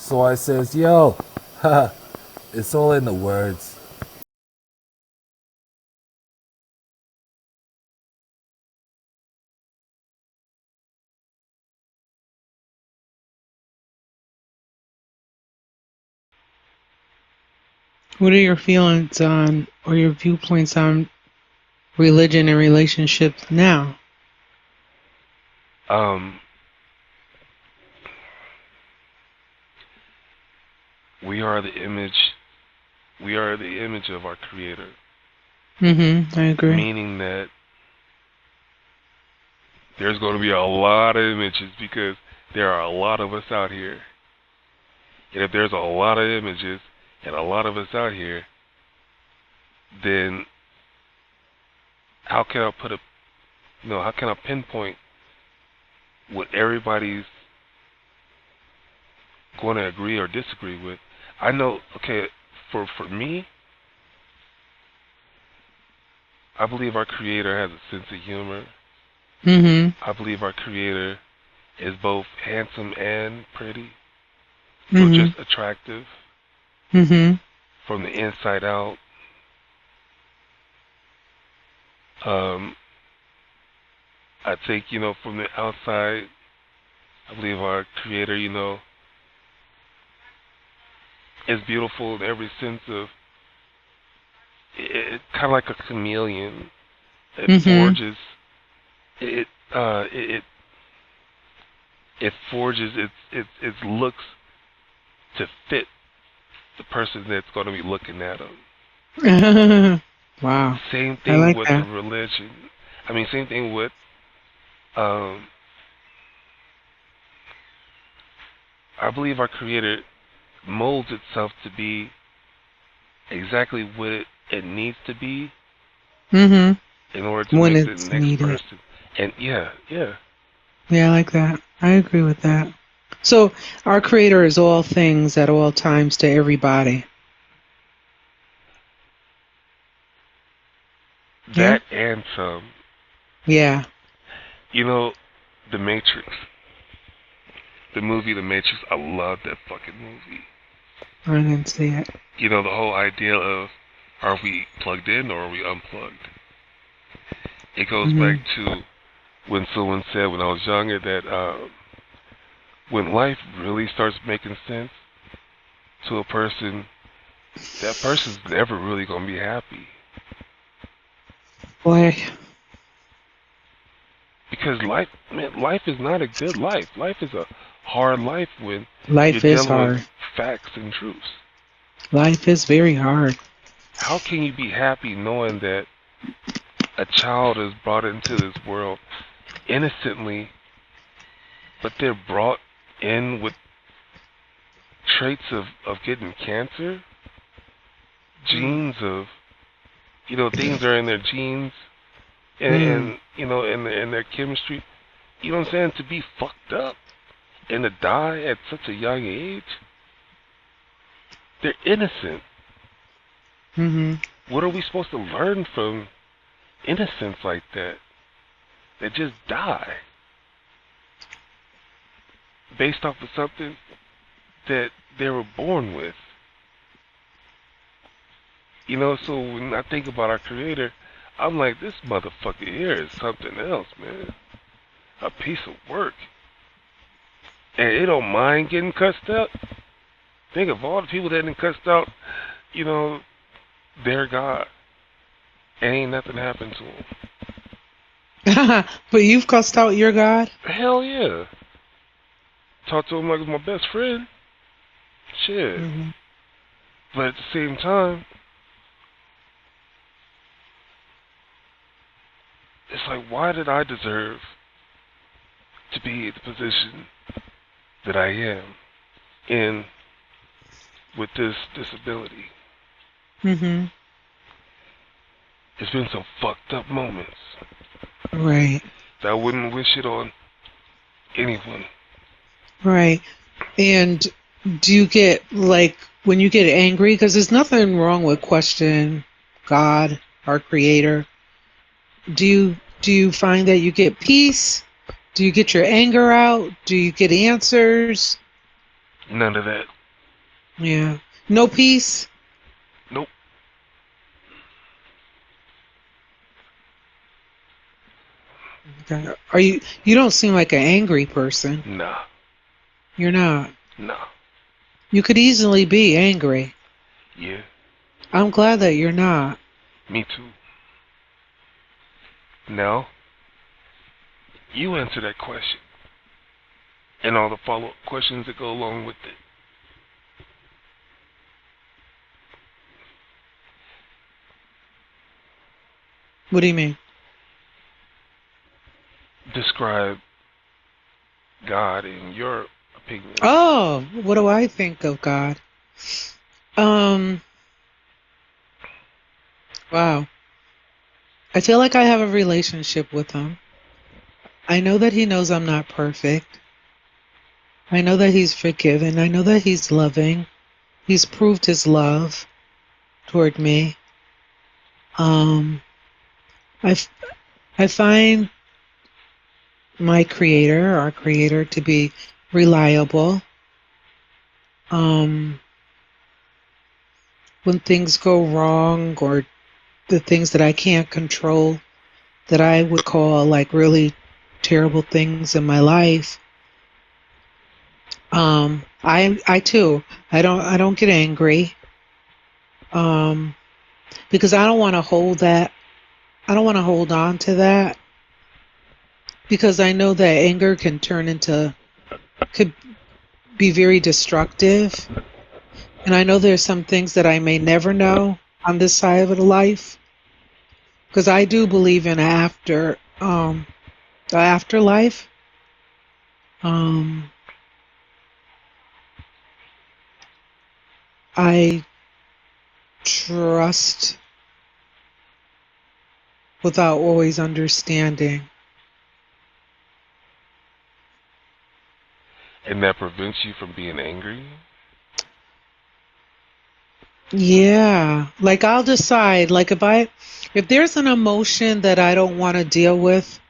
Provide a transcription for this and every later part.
So I says, yo, haha, it's all in the words. What are your feelings on, or your viewpoints on religion and relationships now? Um, we are the image. We are the image of our Creator, I agree. meaning that there's going to be a lot of images because there are a lot of us out here. And if there's a lot of images and a lot of us out here, then how can I put a, how can I pinpoint what everybody's going to agree or disagree with? I know, okay, for me, I believe our Creator has a sense of humor. Mm-hmm. I believe our Creator is both handsome and pretty, so Mm-hmm. just attractive Mm-hmm. from the inside out. Um, I think, from the outside, I believe our Creator, is beautiful in every sense of it, kind of like a chameleon. It Mm-hmm. forges, it, it, it forges its looks to fit the person that's going to be looking at them. Wow. Same I thing like with the that. religion. I mean, same thing with um, I believe our Creator molds itself to be exactly what it needs to be Mm-hmm. in order to When make the it's next needed. person. And yeah, yeah, Yeah, I like that. I agree with that. So our creator is all things at all times to everybody. Yeah? that and some. Yeah. You know, The Matrix, the movie The Matrix. I love that fucking movie. I didn't see it. The whole idea of are we plugged in or are we unplugged? It goes back Mm-hmm. to when someone said when I was younger that when life really starts making sense to a person, that person's never really gonna be happy Boy, because life is not a good life. Life is a hard life when you're life is dealing with hard. facts and truths. Life is very hard. How can you be happy knowing that a child is brought into this world innocently, but they're brought in with traits of getting cancer, Mm. genes of, things are in their genes Mm. in their chemistry. You know what I'm saying? To be fucked up and to die at such a young age, they're innocent. Mm-hmm. What are we supposed to learn from innocence like that? They just die based off of something that they were born with. So when I think about our creator, I'm like, this motherfucker here is something else, man. A piece of work. And it don't mind getting cussed out. Think of all the people that didn't cussed out, you know, their God. And ain't nothing happened to them. But you've cussed out your God? Hell yeah. Talk to him like he's my best friend. Shit. Mm-hmm. But at the same time, it's like, why did I deserve to be in the position that I am in with this disability? Mm-hmm. It's been some fucked up moments Right. that I wouldn't wish it on anyone. Right. And do you get, like, when you get angry, because there's nothing wrong with questioning God, our creator, do you find that you get peace? Do you get your anger out? Do you get answers? None of that. Yeah. No peace? Nope. Okay. You don't seem like an angry person. Nah. You're not. Nah. You could easily be angry. Yeah. I'm glad that you're not. Me too. Now, you answer that question and all the follow-up questions that go along with it. What do you mean? Describe God in your opinion. Oh, what do I think of God? Um, wow. I feel like I have a relationship with him. I know that he knows I'm not perfect. I know that he's forgiven. I know that he's loving. He's proved his love toward me. Um, I, f- I find my creator, our creator, to be reliable. Um, when things go wrong or the things that I can't control, that I would call like really terrible things in my life, I too, I don't get angry, um, because I don't want to hold that. I don't want to hold on to that because I know that anger can turn into, could be very destructive. And I know there's some things that I may never know on this side of the life because I do believe in the afterlife. Um, I trust without always understanding. And that prevents you from being angry? Yeah, like I'll decide, like if there's an emotion that I don't want to deal with,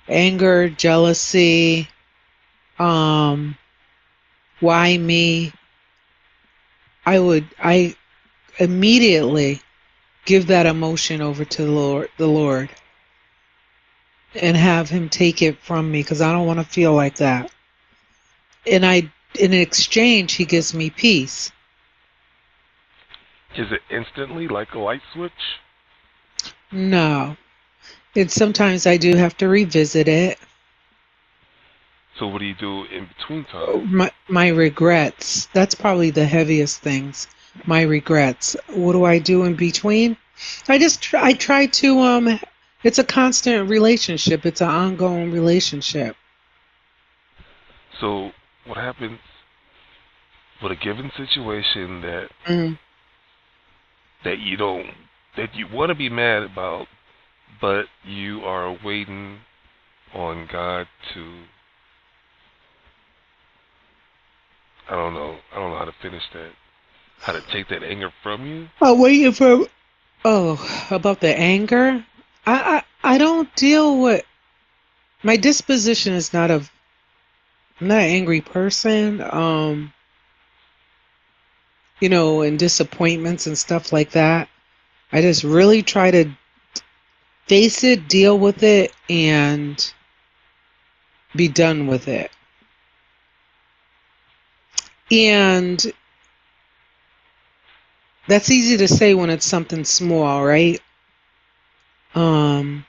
anger, jealousy, um, why me, I immediately give that emotion over to the Lord, and have him take it from me because I don't want to feel like that. And in exchange, he gives me peace. Is it instantly like a light switch? No. And sometimes I do have to revisit it. So what do you do in between time? My regrets. That's probably the heaviest things. My regrets. What do I do in between? I try to it's a constant relationship. It's an ongoing relationship. So what happens with a given situation Mm. that you don't that you want to be mad about, but you are waiting on God to I don't know how to finish that. How to take that anger from you? Oh, waiting for oh, about the anger? I don't deal with my disposition is not of I'm not an angry person. And disappointments and stuff like that. I just really try to face it, deal with it, and be done with it. And that's easy to say when it's something small, right? Um,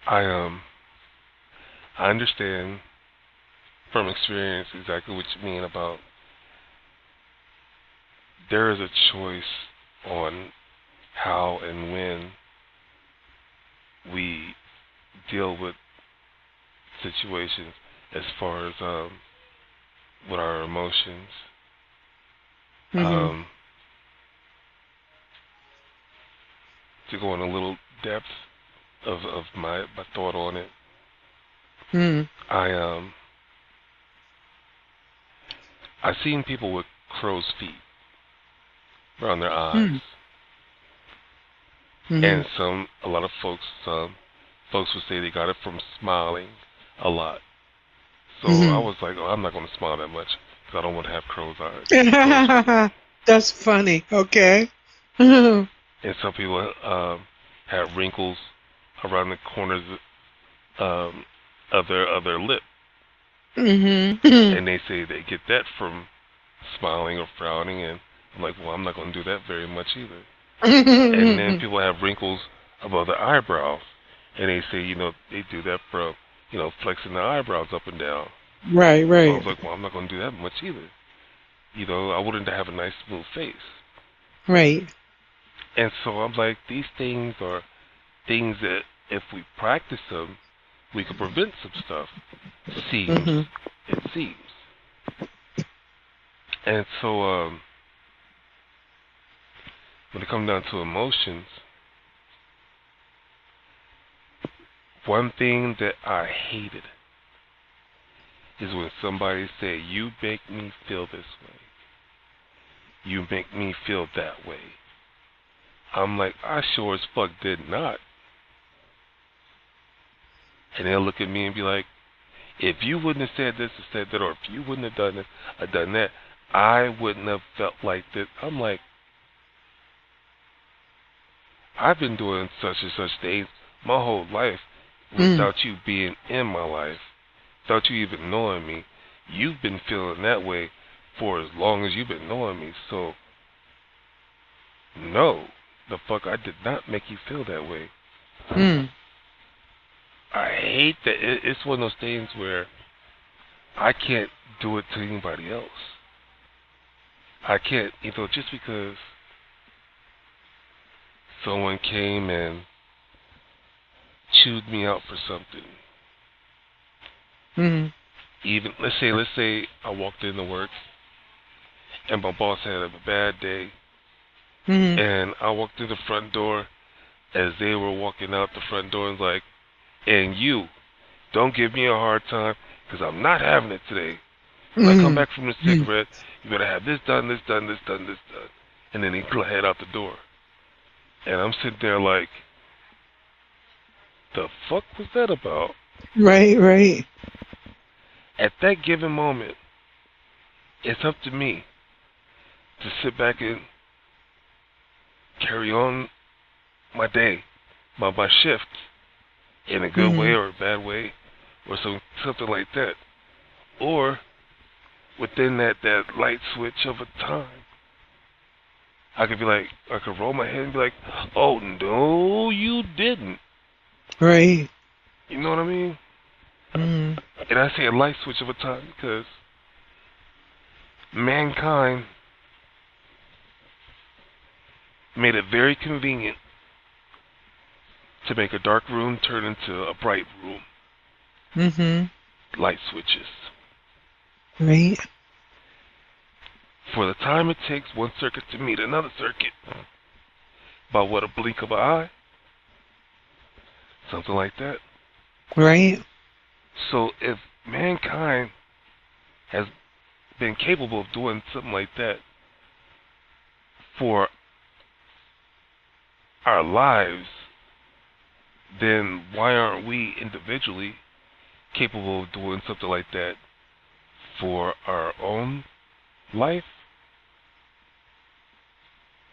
I I understand from experience exactly what you mean about there is a choice on how and when we deal with situations as far as with our emotions. mhm, Um, to go in a little depth of my thought on it, mhm, I I've seen people with crow's feet around their eyes, mhm, mhm, and a lot of folks would say they got it from smiling a lot. So I was like, oh, I'm not going to smile that much because I don't want to have crow's eyes. Crow's feet. Mm-hmm. That's funny. Okay. Mm-hmm. And some people have wrinkles around the corners um, of their lip, Mm-hmm. and they say they get that from smiling or frowning. And I'm like, well, I'm not going to do that very much either. And then people have wrinkles above their eyebrows, and they say, they do that from, flexing their eyebrows up and down. Right, So I right, was like, well, I'm not going to do that much either. I wanted to have a nice smooth face. right. And so I'm like, these things are things that if we practice them, we could prevent some stuff. Seems, Mm-hmm. it seems. And so when it comes down to emotions, one thing that I hated is when somebody said, you make me feel this way. You make me feel that way. I'm like, I sure as fuck did not. And they'll look at me and be like, if you wouldn't have said this or said that, or if you wouldn't have done this or done that, I wouldn't have felt like this. I'm like, I've been doing such and such things my whole life Mm. without you being in my life, without you even knowing me. You've been feeling that way for as long as you've been knowing me. So, no, the fuck, I did not make you feel that way. Mm. I hate that. It's one of those things where I can't do it to anybody else. I can't, just because someone came and chewed me out for something. Mm. Even let's say I walked into work and my boss had a bad day, Mm. and I walked in the front door as they were walking out the front door and like, and you, don't give me a hard time because I'm not having it today. When I come Mm. back from the cigarette, you better have this done, this done, this done, this done. And then he head out the door. And I'm sitting there like, the fuck was that about? Right, right. At that given moment, it's up to me to sit back and carry on my day, my shift, in a good way Mm. or a bad way, or something like that. Or within that light switch of a time, I could be like, I could roll my head and be like, oh no, you didn't. Right. You know what I mean? Mm. And I say a light switch of a time because mankind made it very convenient to make a dark room turn into a bright room. Mm-hmm. Light switches. Right. For the time it takes one circuit to meet another circuit, by what, a blink of an eye? Something like that. Right. So if mankind has been capable of doing something like that for our lives, then why aren't we individually capable of doing something like that for our own life?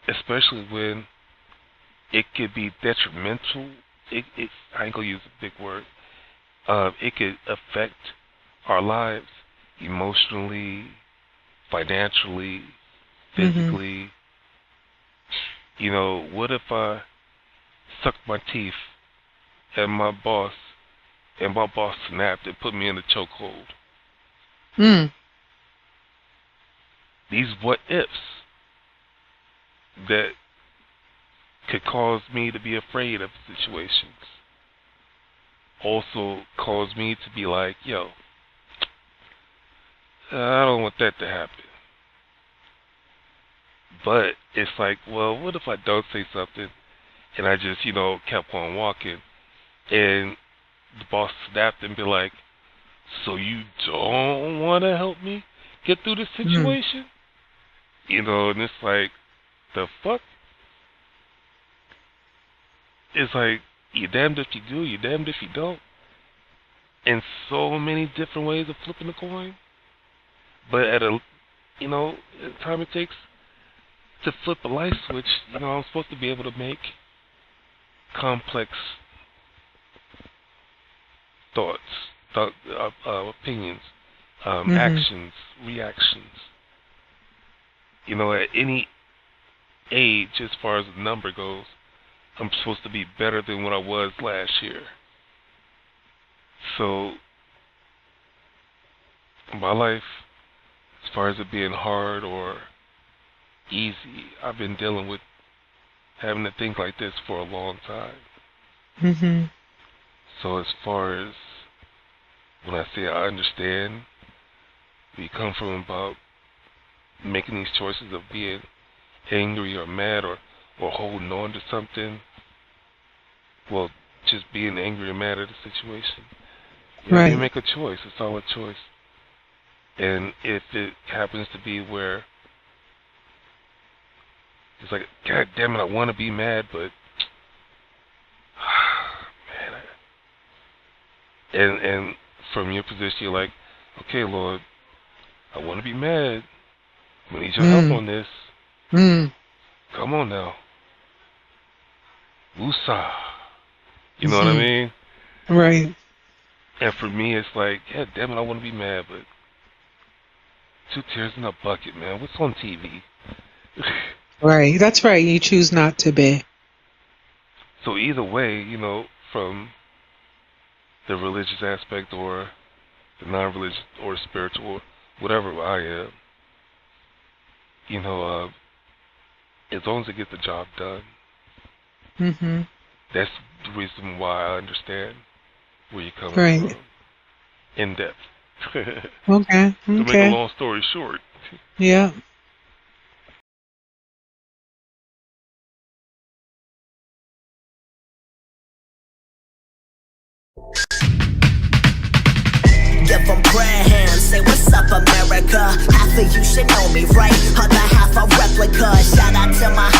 Especially when it could be detrimental. I ain't gonna use a big word. It could affect our lives emotionally, financially, Mm-hmm. physically. What if I sucked my teeth and my boss snapped and put me in a chokehold? Mm. These what ifs that could cause me to be afraid of situations also cause me to be like, yo, I don't want that to happen. But it's like, well, what if I don't say something and I just, kept on walking, and the boss snapped and be like, so you don't want to help me get through this Mm. situation? And it's like, the fuck? It's like, you damned if you do, you damned if you don't. and so many different ways of flipping the coin. But at a, the time it takes to flip a light switch, I'm supposed to be able to make complex thoughts, opinions, actions, reactions. At any age, as far as the number goes, I'm supposed to be better than what I was last year. So, my life, as far as it being hard or easy, I've been dealing with having to think like this for a long time. Mm-hmm. So as far as when I say I understand where you come from about making these choices of being angry or mad or holding on to something, well, just being angry or mad at a situation. Right. You make a choice, a solid choice. And if it happens to be where it's like, God damn it, I want to be mad, but man, and from your position, you're like, okay, Lord, I want to be mad. I need your help on this. Come on now. Woosah. You know what I mean? Right. And for me, it's like, yeah, damn it, I want to be mad, but 2 tears in a bucket, man. What's on TV? Right. That's right. You choose not to be. So either way, from the religious aspect or the non-religious or spiritual, whatever I am, as long as it gets the job done, that's the reason why I understand where you're coming from. In depth. Okay. To make a long story short. Yeah. Give them Graham, say what's up America. Half of you should know me, right? Other half a replica. Shout out to my